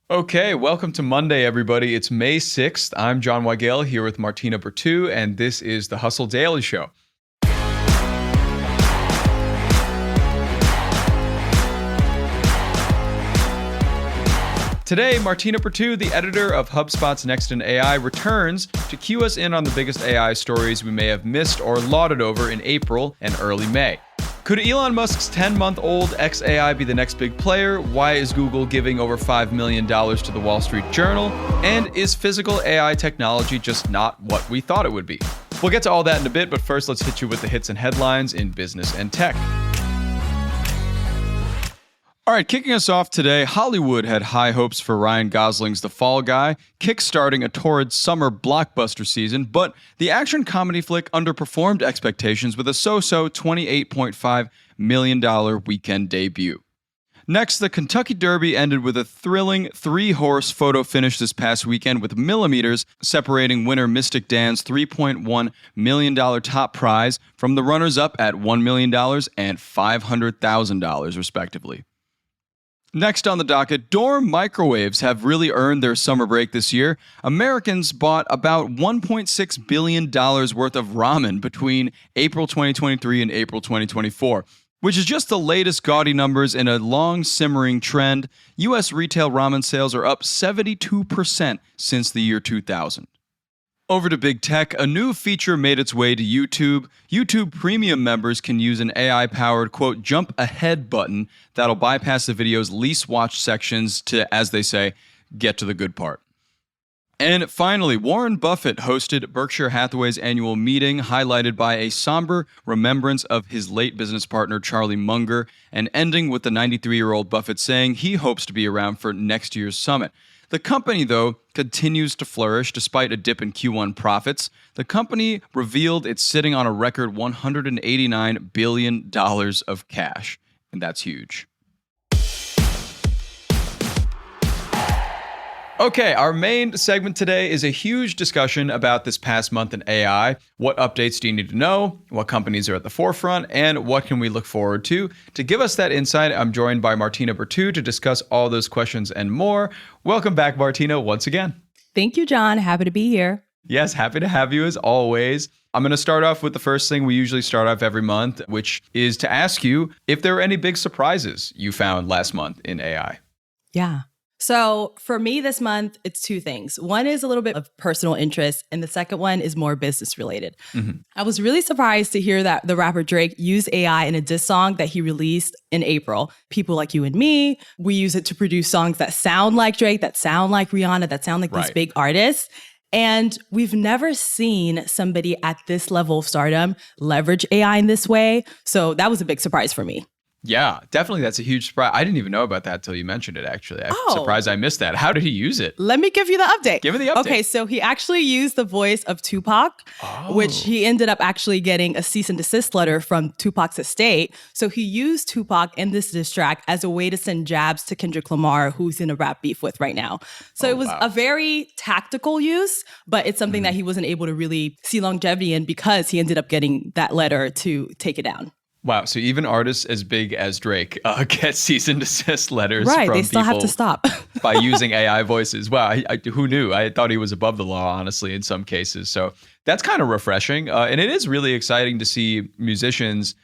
Okay, welcome to Monday, everybody. It's May 6th. I'm John Weigell here with Martina Bretous, and this is the Hustle Daily Show. Today, Martina Bretous, the editor of Hubspot's Next in AI, returns to cue us in on the biggest AI stories we may have missed or lauded over in April and early May. Could Elon Musk's 10-month-old XAI be the next big player? Why is Google giving over $5 million to the Wall Street Journal? And is physical AI technology just not what we thought it would be? We'll get to all that in a bit, but first let's hit you with the hits and headlines in business and tech. All right, kicking us off today, Hollywood had high hopes for Ryan Gosling's The Fall Guy, kickstarting a torrid summer blockbuster season, but the action comedy flick underperformed expectations with a so-so $28.5 million weekend debut. Next, the Kentucky Derby ended with a thrilling three-horse photo finish this past weekend with millimeters separating winner Mystic Dan's $3.1 million top prize from the runners-up at $1 million and $500,000, respectively. Next on the docket, dorm microwaves have really earned their summer break this year. Americans bought about $1.6 billion worth of ramen between April 2023 and April 2024, which is just the latest gaudy numbers in a long simmering trend. U.S. retail ramen sales are up 72% since the year 2000. Over to big tech, a new feature made its way to YouTube. YouTube Premium members can use an AI-powered, quote, jump ahead button that'll bypass the video's least watched sections to, as they say, get to the good part. And finally, Warren Buffett hosted Berkshire Hathaway's annual meeting, highlighted by a somber remembrance of his late business partner, Charlie Munger, and ending with the 93-year-old Buffett saying he hopes to be around for next year's summit. The company, though, continues to flourish despite a dip in Q1 profits. The company revealed it's sitting on a record $189 billion of cash, and that's huge. Okay, our main segment today is a huge discussion about this past month in AI. What updates do you need to know? What companies are at the forefront? And what can we look forward to? To give us that insight, I'm joined by Martina Bretous to discuss all those questions and more. Welcome back, Martina, once again. Thank you, John. Happy to be here. Yes, happy to have you as always. I'm going to start off with the first thing we usually start off every month, which is to ask you if there were any big surprises you found last month in AI. Yeah. So for me this month, it's two things. One is a little bit of personal interest, and the second one is more business related. Mm-hmm. I was really surprised to hear that the rapper Drake used AI in a diss song that he released in April. People like you and me, we use it to produce songs that sound like Drake, that sound like Rihanna, that sound like these big artists. And we've never seen somebody at this level of stardom leverage AI in this way. So that was a big surprise for me. Yeah, definitely. That's a huge surprise. I didn't even know about that until you mentioned it, actually. I'm surprised I missed that. How did he use it? Let me give you the update. Give me the update. Okay, so he actually used the voice of Tupac, which he ended up actually getting a cease and desist letter from Tupac's estate. So he used Tupac in this diss track as a way to send jabs to Kendrick Lamar, who's in a rap beef with right now. So it was a very tactical use, but it's something that he wasn't able to really see longevity in because he ended up getting that letter to take it down. Wow. So even artists as big as Drake get cease and desist letters from people. Right. They still have to stop. by using AI voices. Wow. Who knew? I thought he was above the law, honestly, in some cases. So that's kind of refreshing. And it is really exciting to see musicians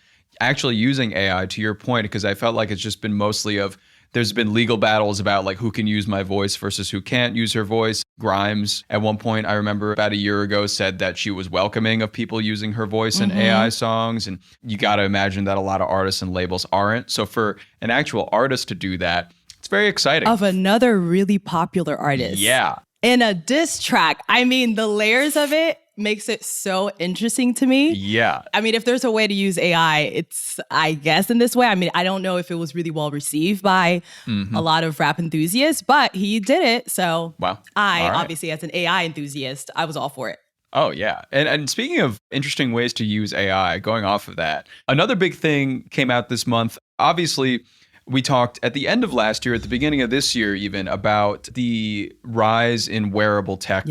actually using AI, to your point, because I felt like it's just been mostly of there's been legal battles about like who can use my voice versus who can't use her voice. Grimes, at one point, I remember about a year ago, said that she was welcoming of people using her voice in AI songs. And you got to imagine that a lot of artists and labels aren't. So for an actual artist to do that, it's very exciting. Of another really popular artist. Yeah. In a diss track. I mean, the layers of it makes it so interesting to me. Yeah. I mean, if there's a way to use AI, it's, I guess, in this way. I mean, I don't know if it was really well received by a lot of rap enthusiasts, but he did it. So obviously, as an AI enthusiast, I was all for it. Oh, yeah. And speaking of interesting ways to use AI, going off of that, another big thing came out this month. Obviously, we talked at the end of last year, at the beginning of this year even, about the rise in wearable tech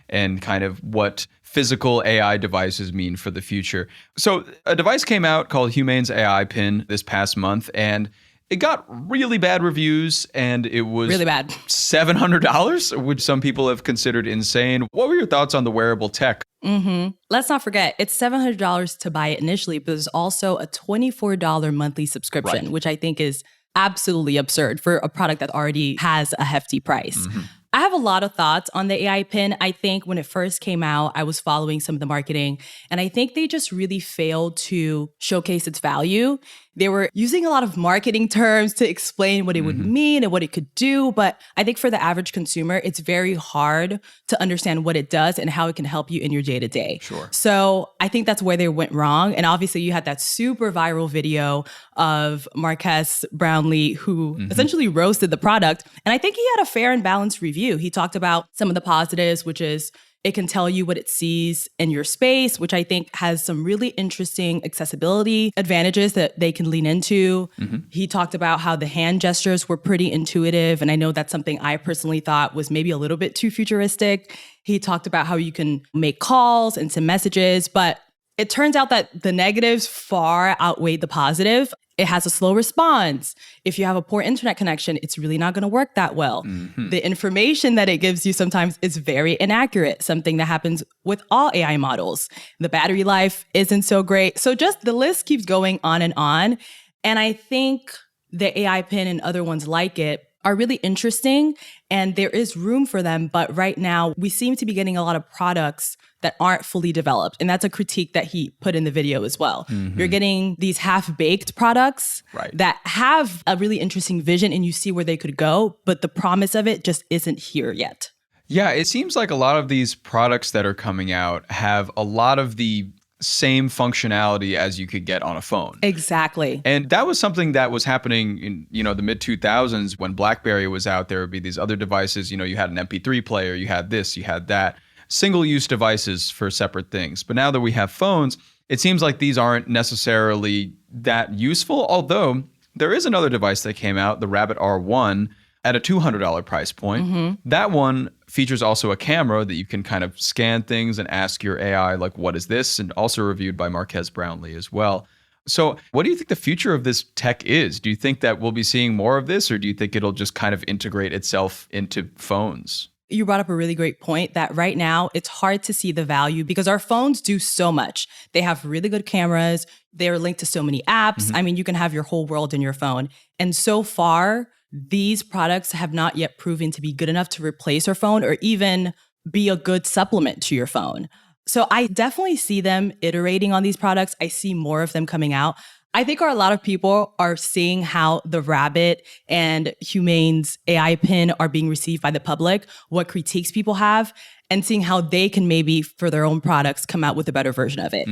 and kind of what physical AI devices mean for the future. So a device came out called Humane's AI Pin this past month, and It got really bad reviews, and it was Really bad. $700, which some people have considered insane. What were your thoughts on the wearable tech? Let's not forget, it's $700 to buy it initially, but there's also a $24 monthly subscription, Right. which I think is absolutely absurd for a product that already has a hefty price. I have a lot of thoughts on the AI pin. I think when it first came out, I was following some of the marketing, and I think they just really failed to showcase its value. They were using a lot of marketing terms to explain what it would mean and what it could do. But I think for the average consumer, it's very hard to understand what it does and how it can help you in your day to day. Sure. So I think that's where they went wrong. And obviously, you had that super viral video of Marques Brownlee, who essentially roasted the product. And I think he had a fair and balanced review. He talked about some of the positives, which is it can tell you what it sees in your space, which I think has some really interesting accessibility advantages that they can lean into. He talked about how the hand gestures were pretty intuitive. And I know that's something I personally thought was maybe a little bit too futuristic. He talked about how you can make calls and send messages, but it turns out that the negatives far outweigh the positive. It has a slow response. If you have a poor internet connection, it's really not going to work that well. The information that it gives you sometimes is very inaccurate, something that happens with all AI models. The battery life isn't so great. So just the list keeps going on and on. And I think the AI pin and other ones like it are really interesting, and there is room for them. But right now, we seem to be getting a lot of products that aren't fully developed. And that's a critique that he put in the video as well. You're getting these half-baked products that have a really interesting vision, and you see where they could go, but the promise of it just isn't here yet. Yeah, it seems like a lot of these products that are coming out have a lot of the same functionality as you could get on a phone. Exactly. And that was something that was happening in, the mid 2000s when BlackBerry was out. There would be these other devices, you had an MP3 player, you had this, you had that, single-use devices for separate things. But now that we have phones, it seems like these aren't necessarily that useful, although there is another device that came out, the Rabbit R1, at a $200 price point. That one features also a camera that you can kind of scan things and ask your AI, like, what is this? And also reviewed by Marques Brownlee as well. So what do you think the future of this tech is? Do you think that we'll be seeing more of this, or do you think it'll just kind of integrate itself into phones? You brought up a really great point that right now it's hard to see the value because our phones do so much. They have really good cameras. They're linked to so many apps. I mean, you can have your whole world in your phone. And so far, these products have not yet proven to be good enough to replace your phone or even be a good supplement to your phone. So I definitely see them iterating on these products. I see more of them coming out. I think a lot of people are seeing how the Rabbit and Humane's AI pin are being received by the public, what critiques people have, and seeing how they can maybe, for their own products, come out with a better version of it.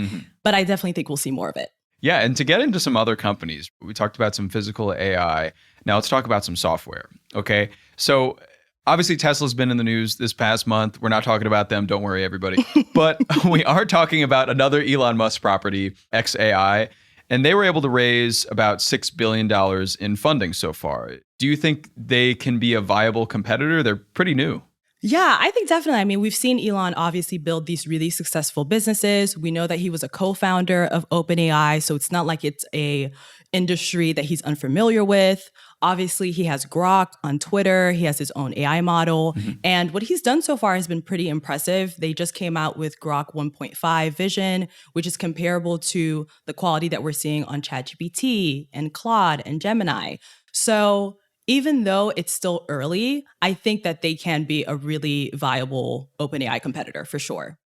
But I definitely think we'll see more of it. Yeah, and to get into some other companies, we talked about some physical AI. Now let's talk about some software, okay? So obviously Tesla's been in the news this past month. We're not talking about them, don't worry everybody. But we are talking about another Elon Musk property, XAI, and they were able to raise about $6 billion in funding so far. Do you think they can be a viable competitor? They're pretty new. Yeah, I think definitely. I mean, we've seen Elon obviously build these really successful businesses. We know that he was a co-founder of OpenAI, so it's not like it's a industry that he's unfamiliar with. Obviously, he has Grok on Twitter. He has his own AI model. And what he's done so far has been pretty impressive. They just came out with Grok 1.5 Vision, which is comparable to the quality that we're seeing on ChatGPT and Claude and Gemini. So even though it's still early, I think that they can be a really viable OpenAI competitor for sure.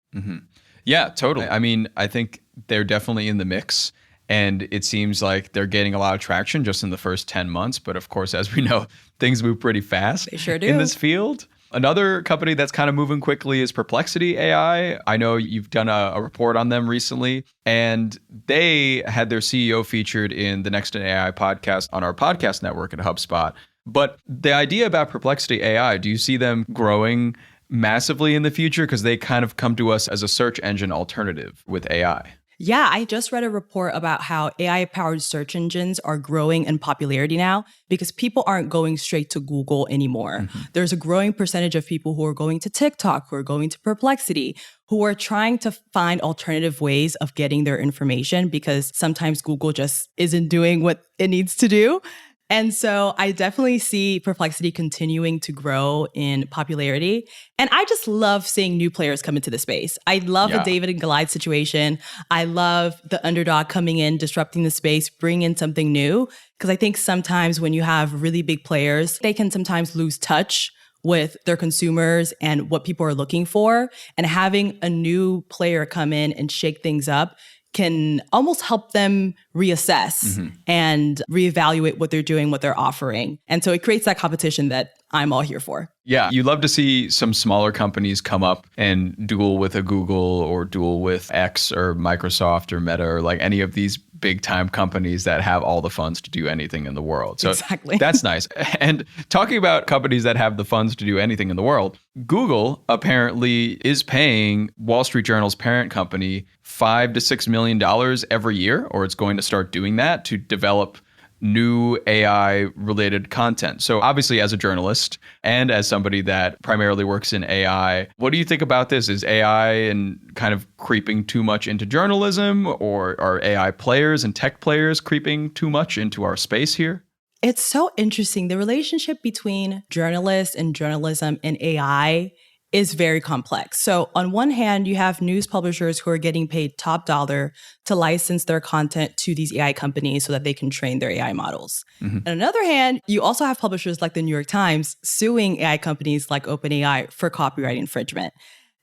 Yeah, totally. I mean, I think they're definitely in the mix. And it seems like they're getting a lot of traction just in the first 10 months. But of course, as we know, things move pretty fast They sure do. in this field. Another company that's kind of moving quickly is Perplexity AI. I know you've done a report on them recently, and they had their CEO featured in the Next Gen AI podcast on our podcast network at Hubspot. But the idea about Perplexity AI, do you see them growing massively in the future? Because they kind of come to us as a search engine alternative with AI. Yeah, I just read a report about how AI-powered search engines are growing in popularity now because people aren't going straight to Google anymore. There's a growing percentage of people who are going to TikTok, who are going to Perplexity, who are trying to find alternative ways of getting their information because sometimes Google just isn't doing what it needs to do. And so I definitely see Perplexity continuing to grow in popularity. And I just love seeing new players come into the space. I love a David and Goliath situation. I love the underdog coming in, disrupting the space, bringing in something new. Because I think sometimes when you have really big players, they can sometimes lose touch with their consumers and what people are looking for. And having a new player come in and shake things up can almost help them reassess and reevaluate what they're doing, what they're offering. And so it creates that competition that I'm all here for. Yeah, you love to see some smaller companies come up and duel with a Google or duel with X or Microsoft or Meta or like any of these big time companies that have all the funds to do anything in the world. So exactly. That's nice. And talking about companies that have the funds to do anything in the world, Google apparently is paying Wall Street Journal's parent company $5 to $6 million every year, or it's going to start doing that to develop new AI-related content. So obviously, as a journalist and as somebody that primarily works in AI, what do you think about this? Is AI and kind of creeping too much into journalism, or are AI players and tech players creeping too much into our space here? It's so interesting. The relationship between journalists and journalism and AI is very complex. So on one hand, you have news publishers who are getting paid top dollar to license their content to these AI companies so that they can train their AI models. On another hand, you also have publishers like the New York Times suing AI companies like OpenAI for copyright infringement.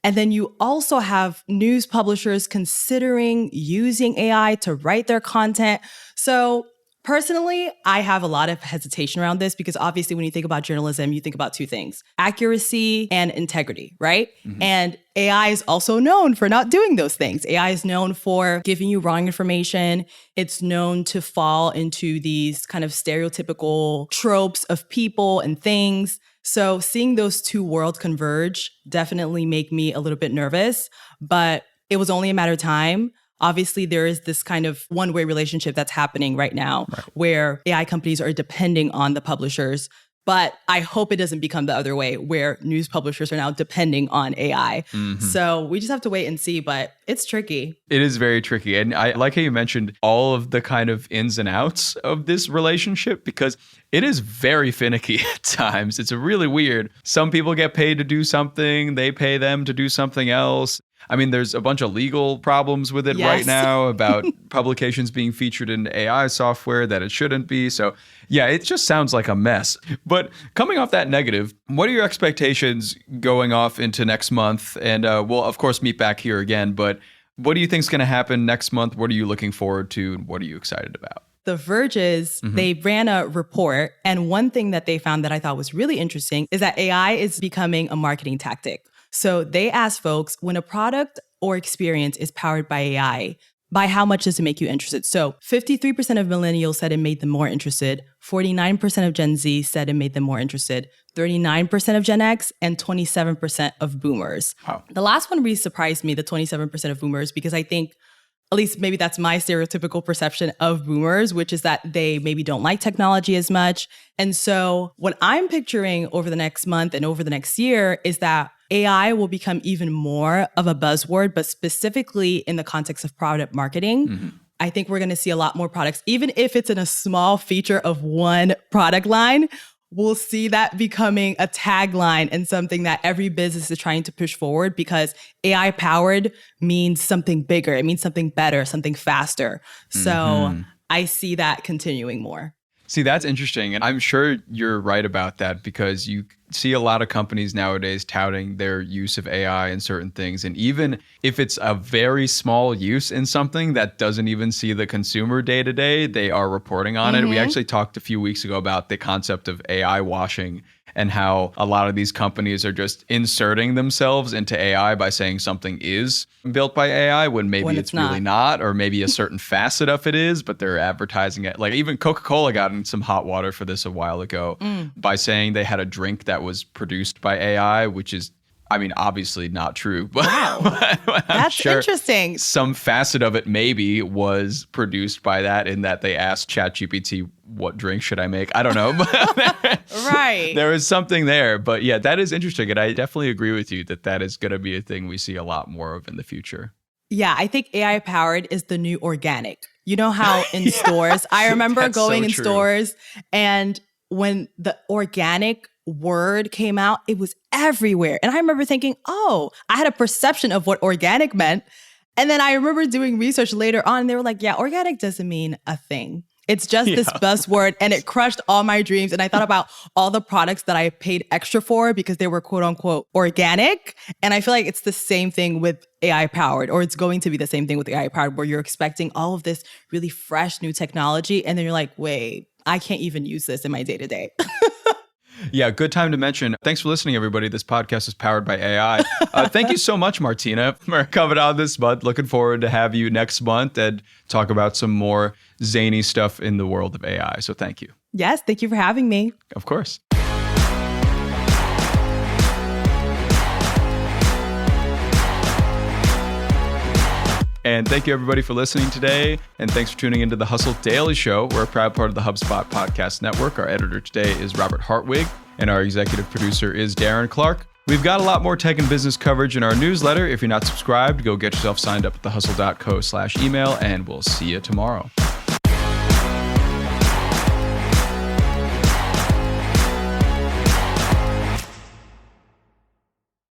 And then you also have news publishers considering using AI to write their content. So personally, I have a lot of hesitation around this because obviously when you think about journalism, you think about two things: accuracy and integrity, right? And AI is also known for not doing those things. AI is known for giving you wrong information. It's known to fall into these kind of stereotypical tropes of people and things. So seeing those two worlds converge definitely make me a little bit nervous, but it was only a matter of time. Obviously, there is this kind of one-way relationship that's happening right now where AI companies are depending on the publishers. But I hope it doesn't become the other way where news publishers are now depending on AI. So we just have to wait and see, but it's tricky. It is very tricky. And I like how you mentioned all of the kind of ins and outs of this relationship because it is very finicky at times. It's really weird. Some people get paid to do something, they pay them to do something else. I mean, there's a bunch of legal problems with it right now about publications being featured in AI software that it shouldn't be. So yeah, it just sounds like a mess. But coming off that negative, what are your expectations going off into next month? And we'll, of course, meet back here again. But what do you think is going to happen next month? What are you looking forward to? And what are you excited about? The Verge's, they ran a report. And one thing that they found that I thought was really interesting is that AI is becoming a marketing tactic. So they asked folks, when a product or experience is powered by AI, by how much does it make you interested? So 53% of millennials said it made them more interested. 49% of Gen Z said it made them more interested. 39% of Gen X and 27% of boomers. Wow. The last one really surprised me, the 27% of boomers, because I think at least maybe that's my stereotypical perception of boomers, which is that they maybe don't like technology as much. And so what I'm picturing over the next month and over the next year is that AI will become even more of a buzzword, but specifically in the context of product marketing. I think we're going to see a lot more products, even if it's in a small feature of one product line. We'll see that becoming a tagline and something that every business is trying to push forward because AI powered means something bigger. It means something better, something faster. So I see that continuing more. See, that's interesting. And I'm sure you're right about that because you see a lot of companies nowadays touting their use of AI in certain things. And even if it's a very small use in something that doesn't even see the consumer day to day, they are reporting on it. We actually talked a few weeks ago about the concept of AI washing and how a lot of these companies are just inserting themselves into AI by saying something is built by AI when maybe it's really not, or maybe a certain facet of it is, but they're advertising it. Like even Coca-Cola got in some hot water for this a while ago by saying they had a drink that was produced by AI, which is, I mean, obviously not true, but, but That's sure interesting. Some facet of it maybe was produced by that in that they asked ChatGPT, what drink should I make? I don't know. Right. There is something there. But yeah, that is interesting. And I definitely agree with you that that is going to be a thing we see a lot more of in the future. Yeah, I think AI powered is the new organic. You know how in stores, I remember That's going so in true. stores, and when the organic word came out, it was everywhere. And I remember thinking, oh, I had a perception of what organic meant. And then I remember doing research later on, and they were like, yeah, organic doesn't mean a thing. It's just this buzzword, and it crushed all my dreams. And I thought about all the products that I paid extra for because they were quote unquote organic. And I feel like it's the same thing with AI powered, or it's going to be the same thing with AI powered, where you're expecting all of this really fresh new technology. And then you're like, wait, I can't even use this in my day to day. Yeah, good time to mention. Thanks for listening, everybody. This podcast is powered by AI. Thank you so much, Martina, for coming on this month. Looking forward to have you next month and talk about some more zany stuff in the world of AI. So thank you. Yes, thank you for having me. Of course. And thank you, everybody, for listening today. And thanks for tuning into the Hustle Daily Show. We're a proud part of the Hubspot podcast network. Our editor today is Robert Hartwig, and our executive producer is Darren Clark. We've got a lot more tech and business coverage in our newsletter. If you're not subscribed, go get yourself signed up at thehustle.co/email, and we'll see you tomorrow.